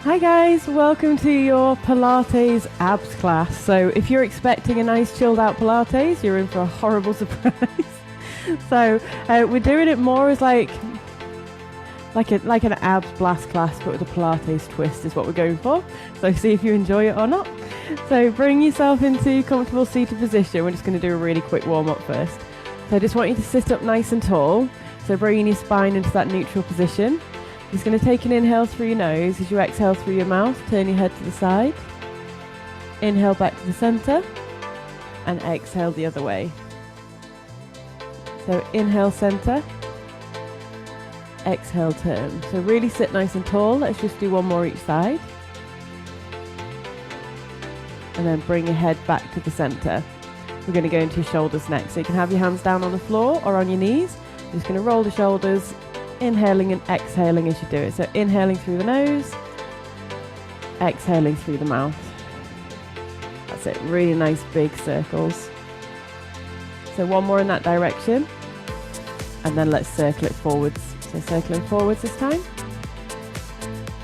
Hi guys, welcome to your Pilates Abs class. So if you're expecting a nice chilled out Pilates, you're in for a horrible surprise. So we're doing it more as like an Abs Blast class, but with a Pilates twist is what we're going for. So see if you enjoy it or not. So bring yourself into comfortable seated position. We're just going to do a really quick warm up first. So I just want you to sit up nice and tall. So bringing your spine into that neutral position. Just going to take an inhale through your nose. As you exhale through your mouth, turn your head to the side. Inhale back to the center and exhale the other way. So inhale center, exhale turn. So really sit nice and tall. Let's just do one more each side. And then bring your head back to the center. We're going to go into your shoulders next. So you can have your hands down on the floor or on your knees. You're just going to roll the shoulders, inhaling and exhaling as you do it. So inhaling through the nose, exhaling through the mouth. That's it, really nice big circles. So one more in that direction, and then let's circle it forwards. So circling forwards this time.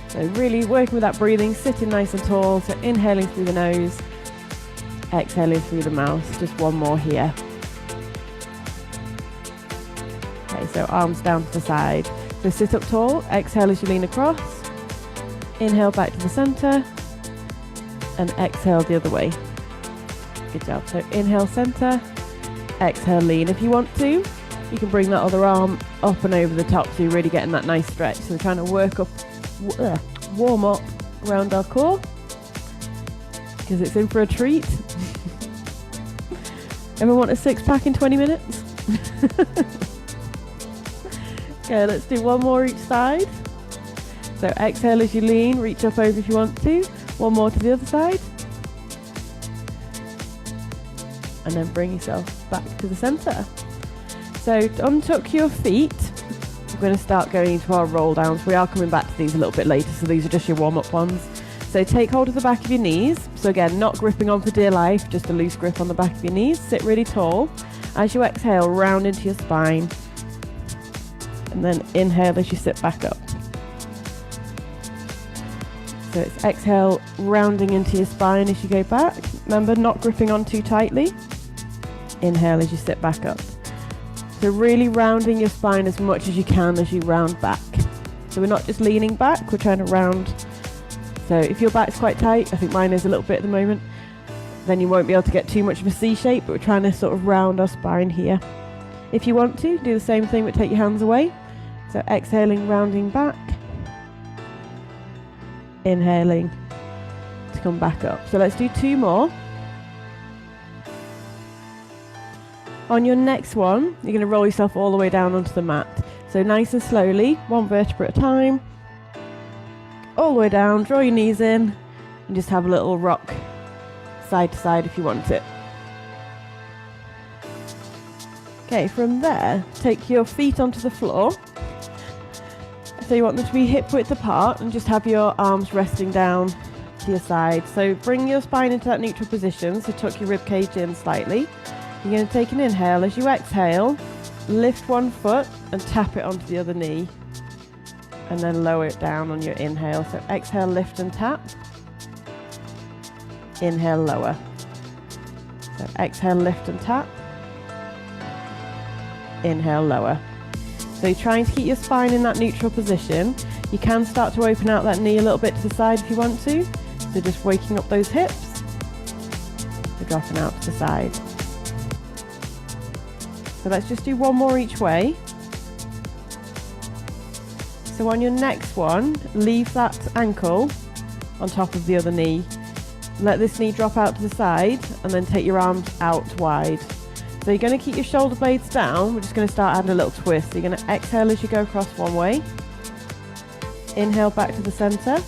So really working with that breathing, sitting nice and tall. So inhaling through the nose, exhaling through the mouth. Just one more here. Okay, so arms down to the side. So sit up tall, exhale as you lean across. Inhale back to the center, and exhale the other way. Good job. So inhale center, exhale lean. If you want to, you can bring that other arm up and over the top so you're really getting that nice stretch. So we're trying to warm up around our core because it's in for a treat. Ever want a six pack in 20 minutes? Okay, let's do one more each side. So exhale as you lean, reach up over if you want to. One more to the other side. And then bring yourself back to the center. So untuck your feet. We're going to start going into our roll downs. We are coming back to these a little bit later, so these are just your warm-up ones. So take hold of the back of your knees. So again, not gripping on for dear life, just a loose grip on the back of your knees. Sit really tall. As you exhale, round into your spine. And then inhale as you sit back up. So it's exhale, rounding into your spine as you go back. Remember, not gripping on too tightly. Inhale as you sit back up. So really rounding your spine as much as you can as you round back. So we're not just leaning back, we're trying to round. So if your back's quite tight, I think mine is a little bit at the moment, then you won't be able to get too much of a C shape, but we're trying to sort of round our spine here. If you want to, do the same thing, but take your hands away. So exhaling, rounding back. Inhaling to come back up. So let's do two more. On your next one, you're going to roll yourself all the way down onto the mat. So nice and slowly, one vertebra at a time. All the way down, draw your knees in, and just have a little rock side to side if you want it. Okay, from there, take your feet onto the floor. So you want them to be hip width apart and just have your arms resting down to your side. So bring your spine into that neutral position, so tuck your rib cage in slightly. You're going to take an inhale. As you exhale, lift one foot and tap it onto the other knee. And then lower it down on your inhale. So exhale, lift and tap. Inhale, lower. So exhale, lift and tap. Inhale, lower. So you're trying to keep your spine in that neutral position. You can start to open out that knee a little bit to the side if you want to. So just waking up those hips. So dropping out to the side. So let's just do one more each way. So on your next one, leave that ankle on top of the other knee. Let this knee drop out to the side and then take your arms out wide. So you're going to keep your shoulder blades down. We're just going to start adding a little twist. So you're going to exhale as you go across one way. Inhale back to the center.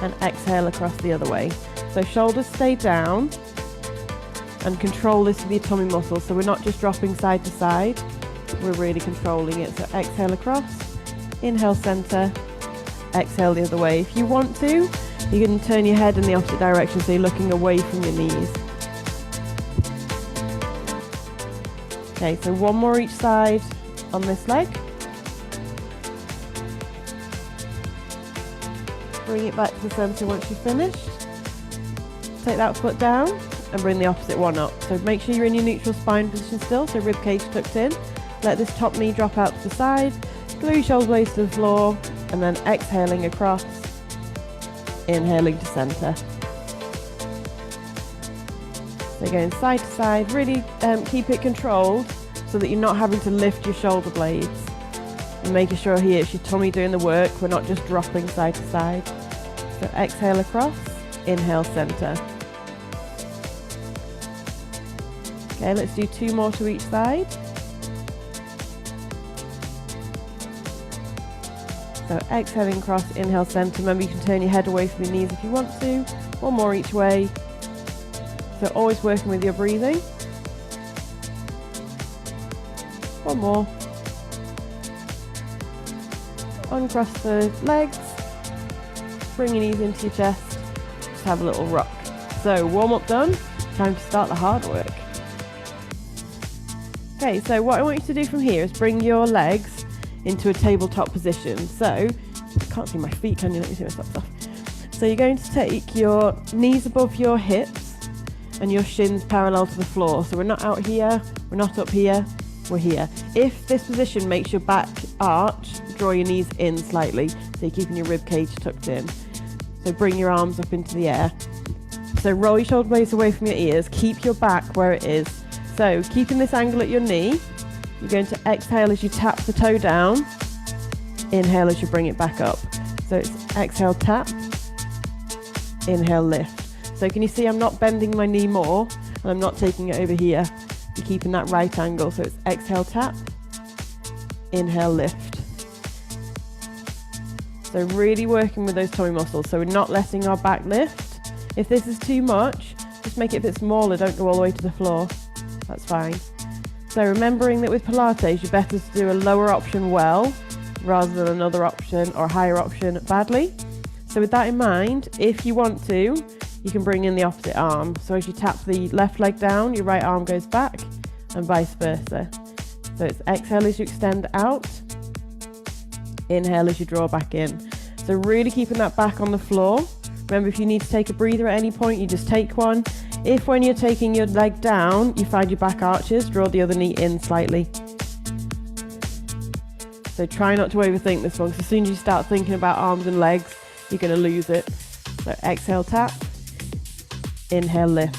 And exhale across the other way. So shoulders stay down. And control this with your tummy muscles. So we're not just dropping side to side. We're really controlling it. So exhale across. Inhale center. Exhale the other way. If you want to, you can turn your head in the opposite direction. So you're looking away from your knees. Okay, so one more each side on this leg. Bring it back to the center once you've finished. Take that foot down and bring the opposite one up. So make sure you're in your neutral spine position still, so rib cage tucked in. Let this top knee drop out to the side, glue your shoulder blades to the floor, and then exhaling across, inhaling to center. So going side to side, really keep it controlled so that you're not having to lift your shoulder blades. And making sure here it's your tummy doing the work, we're not just dropping side to side. So exhale across, inhale center. Okay, let's do 2 more to each side. So exhaling across, inhale center. Remember, you can turn your head away from your knees if you want to. 1 more each way. So always working with your breathing. 1 more. Uncross the legs. Bring your knees into your chest. Just have a little rock. So warm up done. Time to start the hard work. Okay, so what I want you to do from here is bring your legs into a tabletop position. So, I can't see my feet, can you? Let me see my socks off. So you're going to take your knees above your hips and your shins parallel to the floor. So we're not out here, we're not up here, we're here. If this position makes your back arch, draw your knees in slightly, so you're keeping your rib cage tucked in. So bring your arms up into the air. So roll your shoulder blades away from your ears, keep your back where it is. So keeping this angle at your knee, you're going to exhale as you tap the toe down, inhale as you bring it back up. So it's exhale, tap, inhale, lift. So can you see I'm not bending my knee more and I'm not taking it over here. You're keeping that right angle. So it's exhale, tap, inhale, lift. So really working with those tummy muscles. So we're not letting our back lift. If this is too much, just make it a bit smaller. Don't go all the way to the floor. That's fine. So remembering that with Pilates, you're better to do a lower option well rather than another option or a higher option badly. So with that in mind, if you want to, you can bring in the opposite arm. So as you tap the left leg down, your right arm goes back and vice versa. So it's exhale as you extend out, inhale as you draw back in. So really keeping that back on the floor. Remember, if you need to take a breather at any point, you just take one. If when you're taking your leg down, you find your back arches, draw the other knee in slightly. So try not to overthink this one, because as soon as you start thinking about arms and legs, you're going to lose it. So exhale, tap, inhale, lift.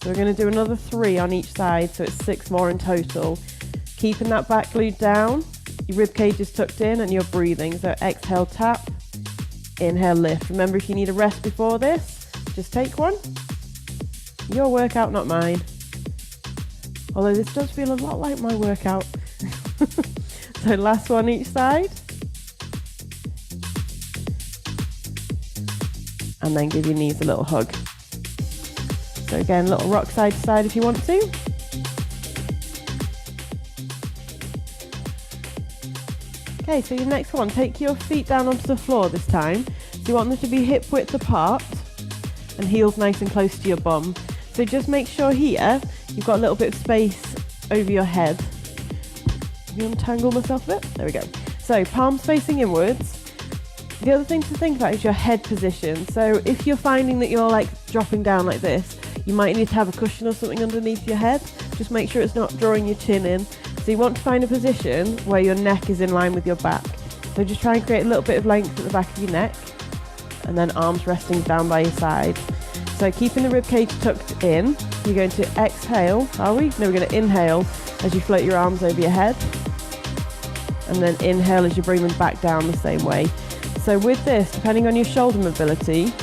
So we're going to do another 3 on each side, so it's 6 more in total. Keeping that back glued down, your rib cage is tucked in and you're breathing. So exhale, tap, inhale, lift. Remember, if you need a rest before this, just take one. Your workout, not mine. Although this does feel a lot like my workout. So last one each side. And then give your knees a little hug. So again, little rock side to side if you want to. Okay, so your next one, take your feet down onto the floor this time. So you want them to be hip width apart and heels nice and close to your bum. So just make sure here you've got a little bit of space over your head. Let me untangle myself a bit. There we go. So palms facing inwards. The other thing to think about is your head position. So if you're finding that you're like dropping down like this, you might need to have a cushion or something underneath your head. Just make sure it's not drawing your chin in. So you want to find a position where your neck is in line with your back. So just try and create a little bit of length at the back of your neck, and then arms resting down by your side. So keeping the rib cage tucked in, you're going to exhale, are we? No, we're going to inhale as you float your arms over your head, and then inhale as you bring them back down the same way. So with this, depending on your shoulder mobility,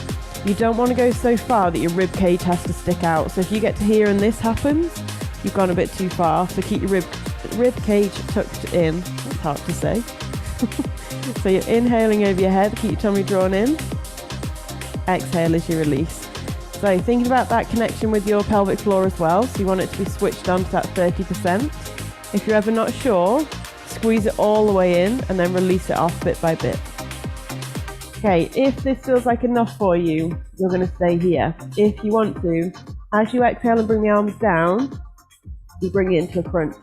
you don't want to go so far that your rib cage has to stick out. So if you get to here and this happens, you've gone a bit too far. So keep your rib cage tucked in. That's hard to say. So you're inhaling over your head, keep your tummy drawn in. Exhale as you release. So thinking about that connection with your pelvic floor as well. So you want it to be switched on to that 30%. If you're ever not sure, squeeze it all the way in and then release it off bit by bit. Okay, if this feels like enough for you, you're going to stay here. If you want to, as you exhale and bring the arms down, you bring it into a crunch.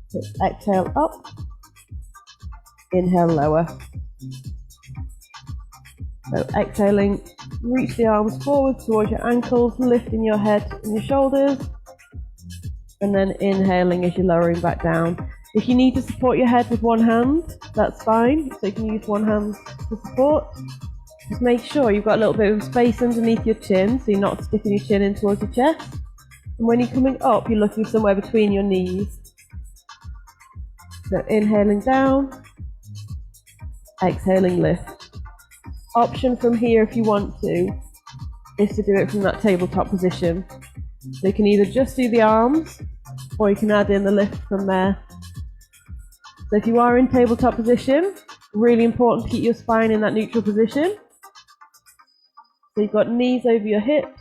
So exhale up, inhale lower. So exhaling, reach the arms forward towards your ankles, lifting your head and your shoulders, and then inhaling as you're lowering back down. If you need to support your head with one hand, that's fine, so you can use one hand to support. Just make sure you've got a little bit of space underneath your chin, so you're not sticking your chin in towards your chest. And when you're coming up, you're looking somewhere between your knees. So inhaling down, exhaling lift. Option from here, if you want to, is to do it from that tabletop position. So you can either just do the arms, or you can add in the lift from there. So if you are in tabletop position, really important to keep your spine in that neutral position. So you've got knees over your hips,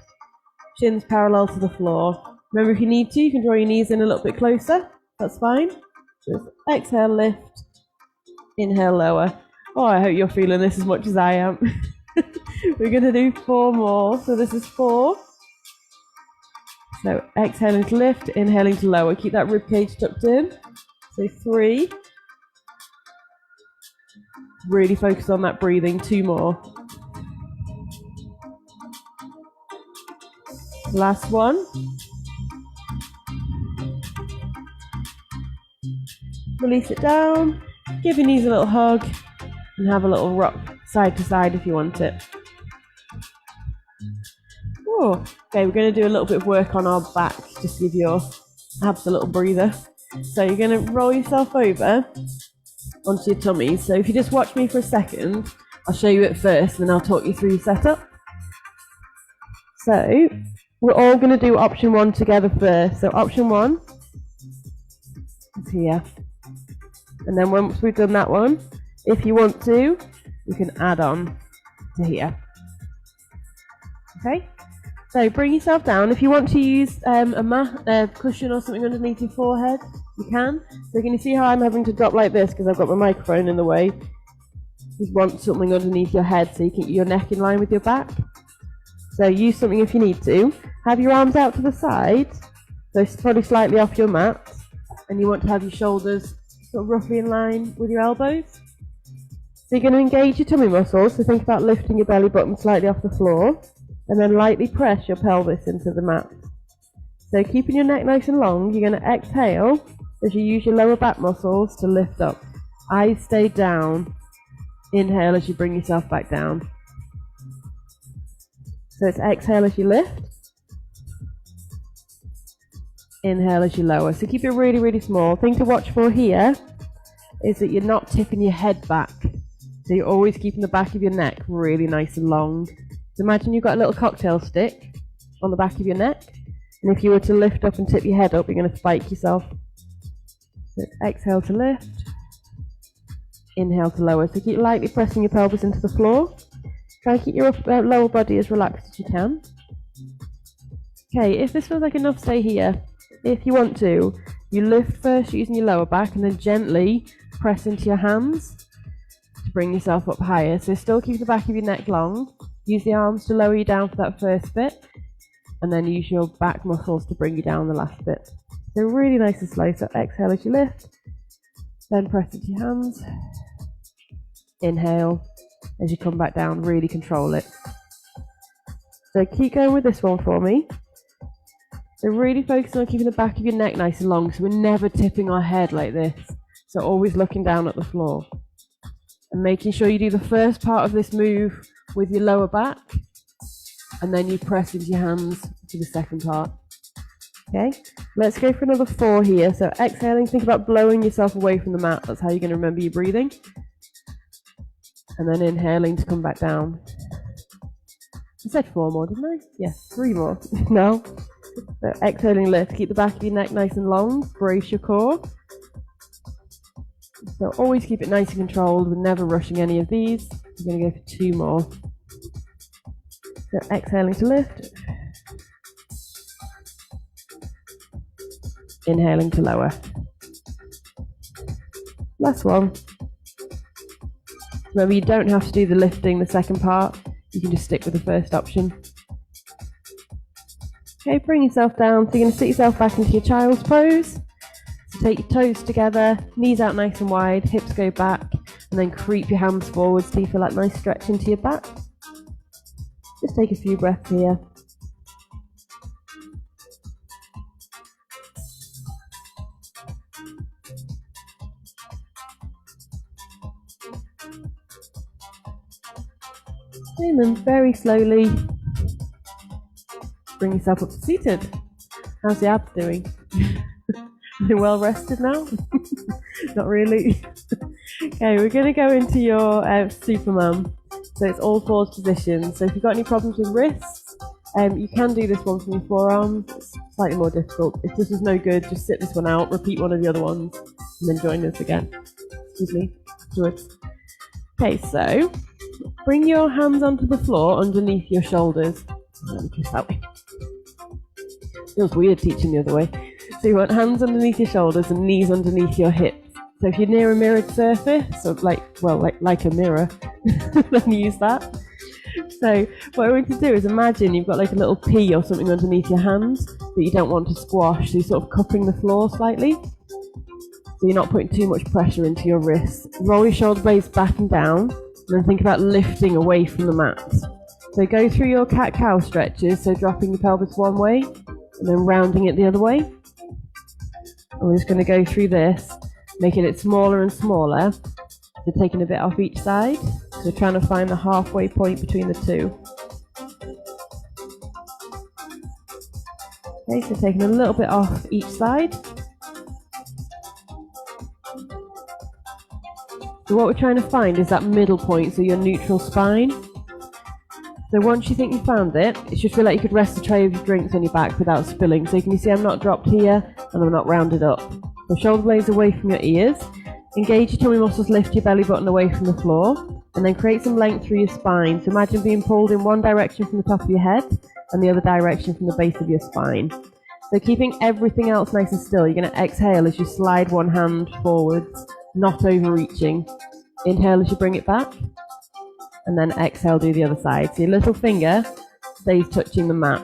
shins parallel to the floor. Remember, if you need to, you can draw your knees in a little bit closer. That's fine. Just exhale, lift, inhale, lower. Oh, I hope you're feeling this as much as I am. We're going to do 4 more. So this is 4. So exhaling to lift, inhaling to lower. Keep that rib cage tucked in. So 3. Really focus on that breathing. 2 more. Last one. Release it down. Give your knees a little hug. And have a little rock side to side if you want it. Oh, okay, we're going to do a little bit of work on our back. Just give your abs a little breather. So you're going to roll yourself over onto your tummy. So if you just watch me for a second, I'll show you it first, and then I'll talk you through your setup. So we're all going to do option 1 together first. So option 1 is here. And then once we've done that one, if you want to, you can add on to here. Okay? So bring yourself down. If you want to use a mat, a cushion or something underneath your forehead, you can. So can you see how I'm having to drop like this because I've got my microphone in the way? You want something underneath your head so you keep your neck in line with your back. So use something if you need to. Have your arms out to the side, so it's probably slightly off your mat, and you want to have your shoulders sort of roughly in line with your elbows. So you're going to engage your tummy muscles, so think about lifting your belly button slightly off the floor, and then lightly press your pelvis into the mat. So keeping your neck nice and long, you're going to exhale as you use your lower back muscles to lift up. Eyes stay down. Inhale as you bring yourself back down. So it's exhale as you lift. Inhale as you lower. So keep it really, really small. Thing to watch for here is that you're not tipping your head back. So you're always keeping the back of your neck really nice and long. So imagine you've got a little cocktail stick on the back of your neck. And if you were to lift up and tip your head up, you're going to spike yourself. So exhale to lift. Inhale to lower. So keep lightly pressing your pelvis into the floor. Try and keep your lower body as relaxed as you can. Okay, if this feels like enough, stay here. If you want to, you lift first using your lower back and then gently press into your hands to bring yourself up higher. So still keep the back of your neck long. Use the arms to lower you down for that first bit, and then use your back muscles to bring you down the last bit. So really nice and slow. So exhale as you lift, then press into your hands. Inhale as you come back down, really control it. So keep going with this one for me. So really focusing on keeping the back of your neck nice and long, so we're never tipping our head like this. So always looking down at the floor. And making sure you do the first part of this move with your lower back, and then you press into your hands to the second part. Okay, let's go for another 4 here. So exhaling, think about blowing yourself away from the mat. That's how you're going to remember your breathing. And then inhaling to come back down. I said 4 more, didn't I? Yes, 3 more. No. So exhaling, lift. Keep the back of your neck nice and long. Brace your core. So always keep it nice and controlled. We're never rushing any of these. We're going to go for 2 more. So exhaling to lift. Inhaling to lower. Last one. Remember, you don't have to do the lifting, the second part. You can just stick with the first option. Okay, bring yourself down. So you're going to sit yourself back into your child's pose. So take your toes together, knees out nice and wide, hips go back, and then creep your hands forward so you feel that nice stretch into your back. Just take a few breaths here. And then very slowly bring yourself up to seated. How's the abs doing? Are they well rested now? Not really. Okay, we're going to go into your Superman. So it's all fours position. So if you've got any problems with wrists, you can do this one from your forearms. It's slightly more difficult. If this is no good, just sit this one out, repeat one of the other ones, and then join this again. Excuse me, afterwards. Okay, so bring your hands onto the floor underneath your shoulders. Just that way. Feels weird teaching the other way. So you want hands underneath your shoulders and knees underneath your hips. So if you're near a mirrored surface, or like a mirror, then use that. So what we're going to do is imagine you've got like a little pea or something underneath your hands that you don't want to squash. So you're sort of cupping the floor slightly. So you're not putting too much pressure into your wrists. Roll your shoulder blades back and down, and then think about lifting away from the mat. So go through your cat-cow stretches, so dropping your pelvis one way, and then rounding it the other way. And we're just going to go through this, making it smaller and smaller, so taking a bit off each side. So trying to find the halfway point between the two. Okay, so taking a little bit off each side. So what we're trying to find is that middle point, so your neutral spine. So once you think you found it, it should feel like you could rest the tray of your drinks on your back without spilling. So you can see I'm not dropped here and I'm not rounded up. So shoulder blades away from your ears. Engage your tummy muscles, lift your belly button away from the floor, and then create some length through your spine. So imagine being pulled in one direction from the top of your head and the other direction from the base of your spine. So keeping everything else nice and still, you're going to exhale as you slide one hand forwards, not overreaching. Inhale as you bring it back, and then exhale, do the other side. So your little finger stays touching the mat.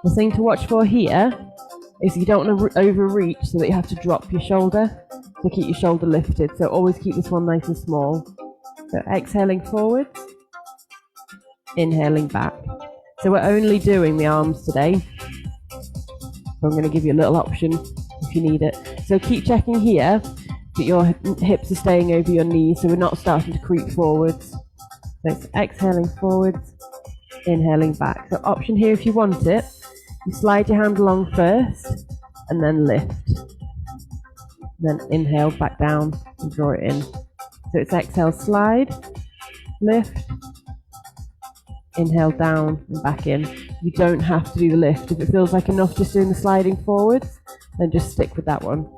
The thing to watch for here is you don't want to overreach so that you have to drop your shoulder. So keep your shoulder lifted. So always keep this one nice and small. So exhaling forward, inhaling back. So we're only doing the arms today. So I'm going to give you a little option if you need it. So keep checking here that your hips are staying over your knees, so we're not starting to creep forwards. So it's exhaling forwards, inhaling back. So option here if you want it, you slide your hand along first and then lift. Then inhale back down and draw it in. So it's exhale, slide, lift, inhale down and back in. You don't have to do the lift. If it feels like enough just doing the sliding forwards, then just stick with that one.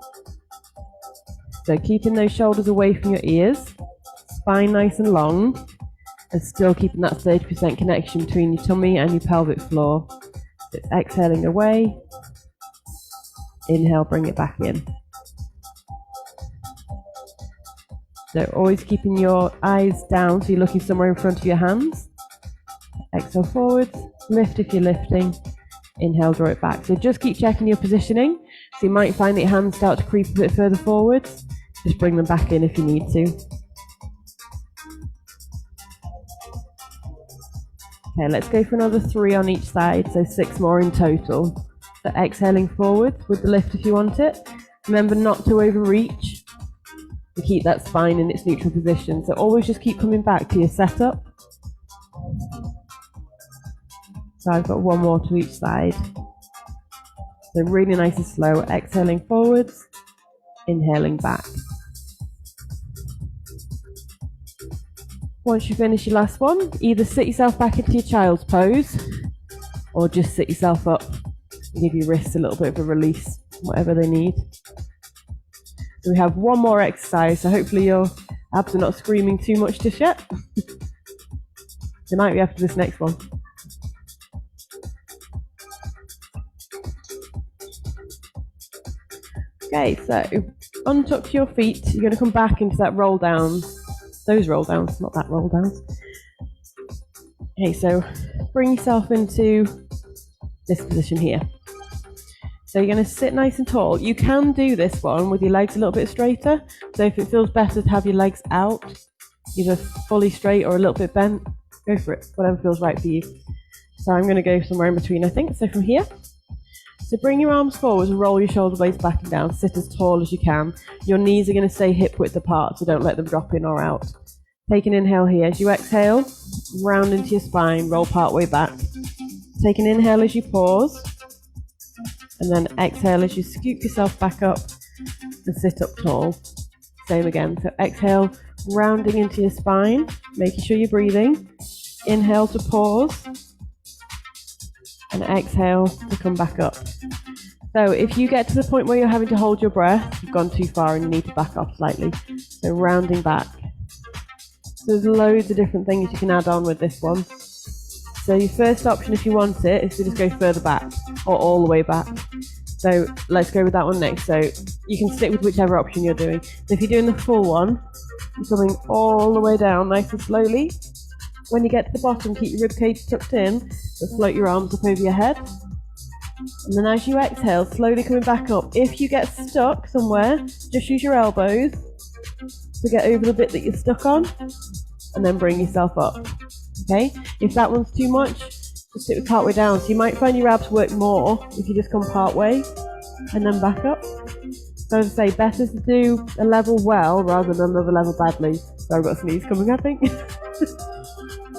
So keeping those shoulders away from your ears, spine nice and long, and still keeping that 30% connection between your tummy and your pelvic floor. So it's exhaling away, inhale, bring it back in. So always keeping your eyes down, so you're looking somewhere in front of your hands. Exhale forwards, lift if you're lifting, inhale, draw it back. So just keep checking your positioning. So you might find that your hands start to creep a bit further forwards. Just bring them back in if you need to. Okay, let's go for another 3 on each side, so 6 more in total. So exhaling forwards with the lift if you want it. Remember not to overreach, to keep that spine in its neutral position. So always just keep coming back to your setup. So I've got 1 more to each side. So really nice and slow, exhaling forwards, inhaling back. Once you finish your last one, either sit yourself back into your child's pose or just sit yourself up and give your wrists a little bit of a release, whatever they need. So we have 1 more exercise, so hopefully your abs are not screaming too much just yet. They might be after this next one. Okay, so untuck your feet. You're going to come back into that roll down. Those roll downs, not that roll downs. Okay, so bring yourself into this position here. So you're going to sit nice and tall. You can do this one with your legs a little bit straighter. So if it feels better to have your legs out, either fully straight or a little bit bent, Go for it, whatever feels right for you. So I'm going to go somewhere in between, I think. So from here, so bring your arms forward and roll your shoulder blades back and down. Sit as tall as you can. Your knees are going to stay hip width apart, so don't let them drop in or out. Take an inhale here. As you exhale, round into your spine, roll part way back. Take an inhale as you pause, and then exhale as you scoop yourself back up and sit up tall. Same again. So exhale, rounding into your spine, making sure you're breathing. Inhale to pause, and exhale to come back up. So if you get to the point where you're having to hold your breath, you've gone too far and you need to back off slightly. So rounding back. So there's loads of different things you can add on with this one. So your first option, if you want it, is to just go further back or all the way back. So let's go with that one next. So you can stick with whichever option you're doing. So if you're doing the full one, you're coming all the way down nice and slowly. When you get to the bottom, keep your ribcage tucked in, so float your arms up over your head. And then as you exhale, slowly coming back up. If you get stuck somewhere, just use your elbows to get over the bit that you're stuck on, and then bring yourself up. Okay? If that one's too much, just sit with part way down. So you might find your abs work more if you just come part way and then back up. So as I say, better to do a level well rather than another level badly. Sorry, I've got a sneeze coming, I think.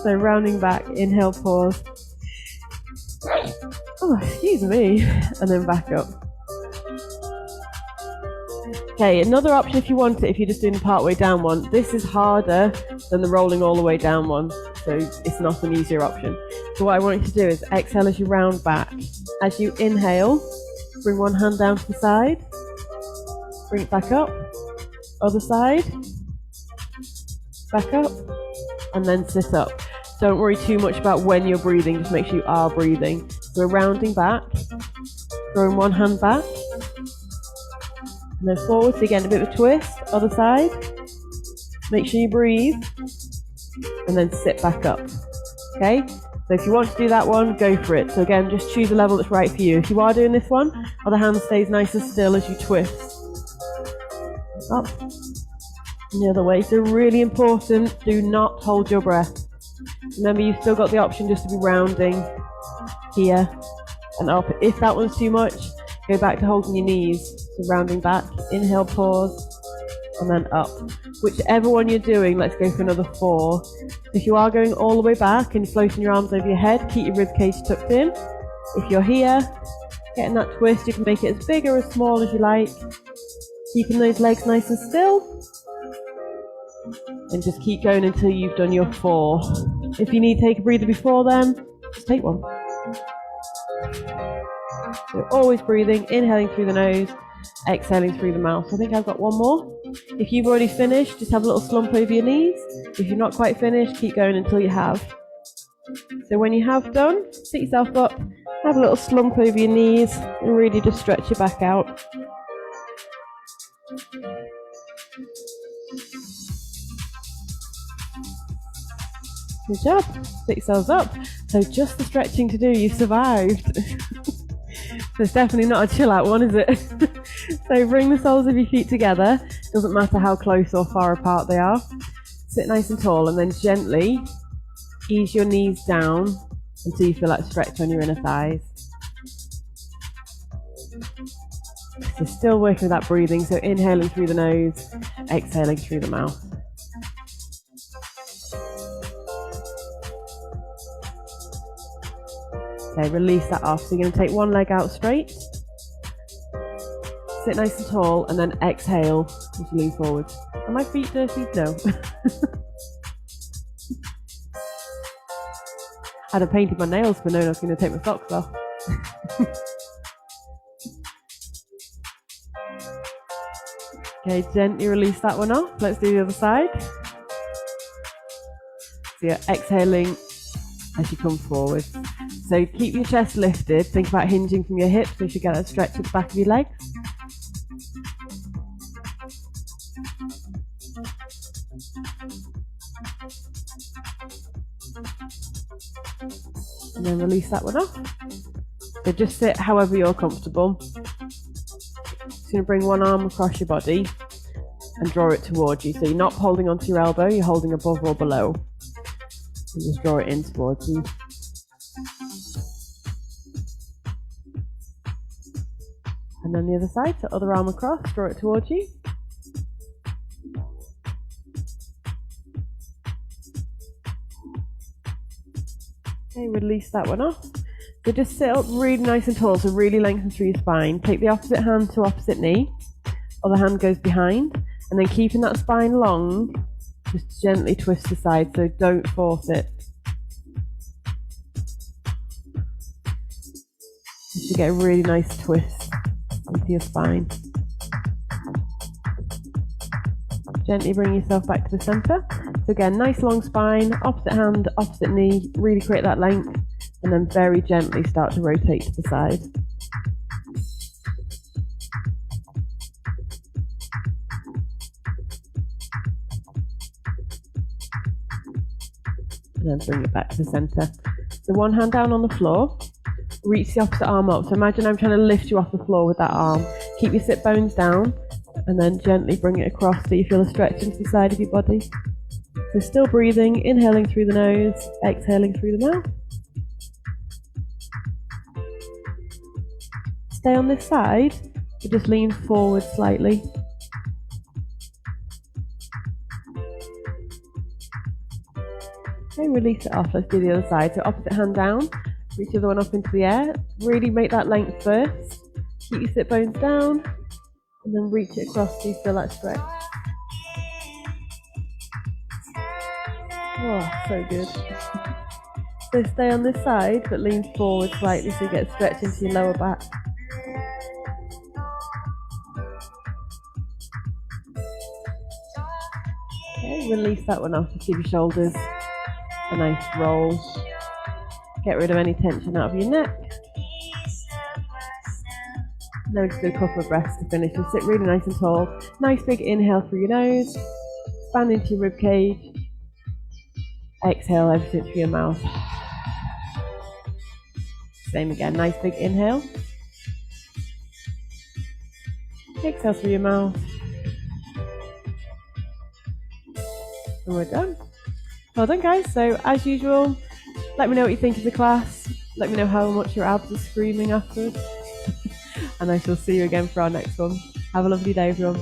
So rounding back, inhale, pause. Oh, excuse me. And then back up. Okay, another option if you want it, if you're just doing the part way down one, this is harder than the rolling all the way down one. So it's not an easier option. So what I want you to do is exhale as you round back. As you inhale, bring one hand down to the side. Bring it back up. Other side. Back up. And then sit up. Don't worry too much about when you're breathing, just make sure you are breathing. So we're rounding back, throwing one hand back, and then forward. So again, a bit of a twist, other side. Make sure you breathe, and then sit back up. Okay? So if you want to do that one, go for it. So again, just choose a level that's right for you. If you are doing this one, other hand stays nice and still as you twist. Up. And the other way. So really important, do not hold your breath. Remember, you've still got the option just to be rounding here and up. If that one's too much, go back to holding your knees. So rounding back, inhale, pause, and then up. Whichever one you're doing, let's go for another 4. If you are going all the way back and floating your arms over your head, keep your ribcage tucked in. If you're here, getting that twist, you can make it as big or as small as you like. Keeping those legs nice and still. And just keep going until you've done your 4. If you need to take a breather before then, just take one. So always breathing, inhaling through the nose, exhaling through the mouth. I think I've got one more. If you've already finished, just have a little slump over your knees. If you're not quite finished, keep going until you have. So when you have done, sit yourself up, have a little slump over your knees, and really just stretch your back out. Good job. Sit yourselves up. So just the stretching to do, you've survived. So it's definitely not a chill out one, is it? So bring the soles of your feet together. Doesn't matter how close or far apart they are. Sit nice and tall, and then gently ease your knees down until you feel that stretch on your inner thighs. So still working with that breathing, so inhaling through the nose, exhaling through the mouth. Okay, release that off. So you're going to take one leg out straight, sit nice and tall, and then exhale as you lean forward. Are my feet dirty? No. I'd have painted my nails for knowing I was going to take my socks off. Okay, gently release that one off. Let's do the other side. So you're exhaling as you come forward. So keep your chest lifted. Think about hinging from your hips so you should get that stretch at the back of your legs. And then release that one off. So just sit however you're comfortable. Just going to bring one arm across your body and draw it towards you. So you're not holding onto your elbow, you're holding above or below. and just draw it in towards you. And then the other side, so other arm across, draw it towards you. Okay, release that one off. So just sit up really nice and tall, so really lengthen through your spine. Take the opposite hand to opposite knee, other hand goes behind, and then keeping that spine long, just gently twist aside, so don't force it. Just to get a really nice twist into your spine. Gently bring yourself back to the center. So again, nice long spine, opposite hand, opposite knee, really create that length, and then very gently start to rotate to the side. And then bring it back to the center. So one hand down on the floor, reach the opposite arm up. So imagine I'm trying to lift you off the floor with that arm. Keep your sit bones down, and then gently bring it across so you feel a stretch into the side of your body. So still breathing, inhaling through the nose, exhaling through the mouth. Stay on this side, but just lean forward slightly. Okay, release it off. Let's do the other side. So opposite hand down, reach the other one up into the air. Really make that length first. Keep your sit bones down, and then reach it across so you feel that stretch. Oh, so good. So stay on this side, but lean forward slightly so you get stretch into your lower back. Okay, release that one off. Just give your shoulders a nice roll. Get rid of any tension out of your neck. Now we just do a couple of breaths to finish. Just sit really nice and tall. Nice big inhale through your nose. Expand into your rib cage. Exhale everything through your mouth. Same again. Nice big inhale. Exhale through your mouth. And we're done. Well done, guys. So as usual, let me know what you think of the class. Let me know how much your abs are screaming afterwards. And I shall see you again for our next one. Have a lovely day, everyone.